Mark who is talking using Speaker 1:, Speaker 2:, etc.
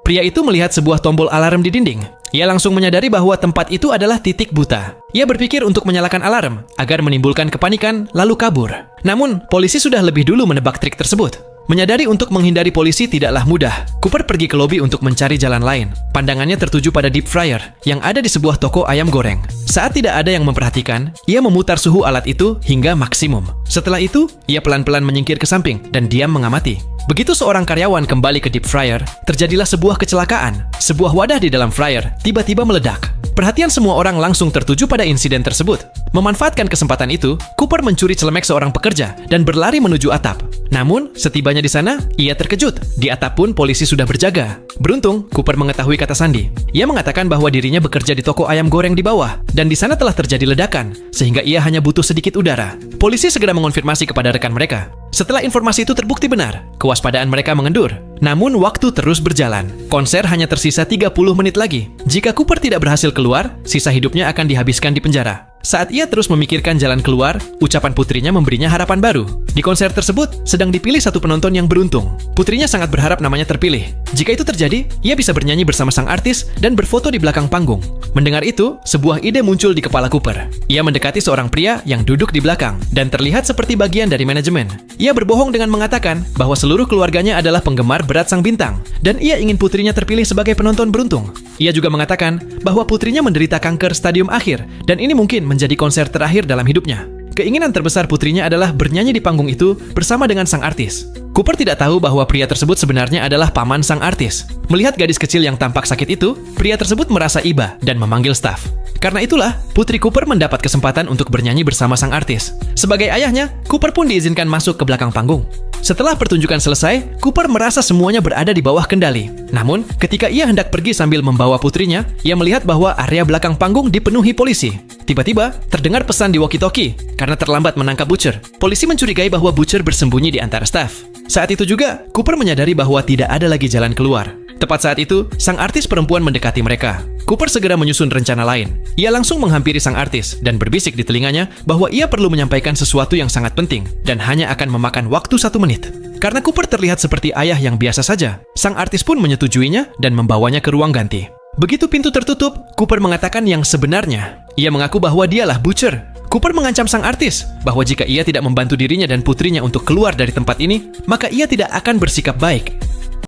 Speaker 1: Pria itu melihat sebuah tombol alarm di dinding. Ia langsung menyadari bahwa tempat itu adalah titik buta. Ia berpikir untuk menyalakan alarm agar menimbulkan kepanikan lalu kabur. Namun, polisi sudah lebih dulu menebak trik tersebut. Menyadari untuk menghindari polisi tidaklah mudah. Cooper pergi ke lobi untuk mencari jalan lain. Pandangannya tertuju pada deep fryer yang ada di sebuah toko ayam goreng. Saat tidak ada yang memperhatikan, ia memutar suhu alat itu hingga maksimum. Setelah itu, ia pelan-pelan menyingkir ke samping dan diam mengamati. Begitu seorang karyawan kembali ke deep fryer, terjadilah sebuah kecelakaan. Sebuah wadah di dalam fryer tiba-tiba meledak. Perhatian semua orang langsung tertuju pada insiden tersebut. Memanfaatkan kesempatan itu, Cooper mencuri celemek seorang pekerja dan berlari menuju atap. Namun, setibanya di sana, ia terkejut. Di atap pun polisi sudah berjaga. Beruntung, Cooper mengetahui kata sandi. Ia mengatakan bahwa dirinya bekerja di toko ayam goreng di bawah, dan di sana telah terjadi ledakan, sehingga ia hanya butuh sedikit udara. Polisi segera mengonfirmasi kepada rekan mereka. Setelah informasi itu terbukti benar, kewaspadaan mereka mengendur. Namun, waktu terus berjalan. Konser hanya tersisa 30 menit lagi. Jika Cooper tidak berhasil keluar, sisa hidupnya akan dihabiskan di penjara. Saat ia terus memikirkan jalan keluar, ucapan putrinya memberinya harapan baru. Di konser tersebut, sedang dipilih satu penonton yang beruntung. Putrinya sangat berharap namanya terpilih. Jika itu terjadi, ia bisa bernyanyi bersama sang artis dan berfoto di belakang panggung. Mendengar itu, sebuah ide muncul di kepala Cooper. Ia mendekati seorang pria yang duduk di belakang dan terlihat seperti bagian dari manajemen. Ia berbohong dengan mengatakan bahwa seluruh keluarganya adalah penggemar berat sang bintang dan ia ingin putrinya terpilih sebagai penonton beruntung. Ia juga mengatakan bahwa putrinya menderita kanker stadium akhir dan ini mungkin menjadi konser terakhir dalam hidupnya. Keinginan terbesar putrinya adalah bernyanyi di panggung itu bersama dengan sang artis. Cooper tidak tahu bahwa pria tersebut sebenarnya adalah paman sang artis. Melihat gadis kecil yang tampak sakit itu, pria tersebut merasa iba dan memanggil staf. Karena itulah, putri Cooper mendapat kesempatan untuk bernyanyi bersama sang artis. Sebagai ayahnya, Cooper pun diizinkan masuk ke belakang panggung. Setelah pertunjukan selesai, Cooper merasa semuanya berada di bawah kendali. Namun, ketika ia hendak pergi sambil membawa putrinya, ia melihat bahwa area belakang panggung dipenuhi polisi. Tiba-tiba, terdengar pesan di walkie-talkie. Karena terlambat menangkap Butcher, polisi mencurigai bahwa Butcher bersembunyi di antara staf. Saat itu juga, Cooper menyadari bahwa tidak ada lagi jalan keluar. Tepat saat itu, sang artis perempuan mendekati mereka. Cooper segera menyusun rencana lain. Ia langsung menghampiri sang artis dan berbisik di telinganya bahwa ia perlu menyampaikan sesuatu yang sangat penting dan hanya akan memakan waktu 1 menit. Karena Cooper terlihat seperti ayah yang biasa saja, sang artis pun menyetujuinya dan membawanya ke ruang ganti. Begitu pintu tertutup, Cooper mengatakan yang sebenarnya. Ia mengaku bahwa dialah Butcher. Cooper mengancam sang artis bahwa jika ia tidak membantu dirinya dan putrinya untuk keluar dari tempat ini, maka ia tidak akan bersikap baik.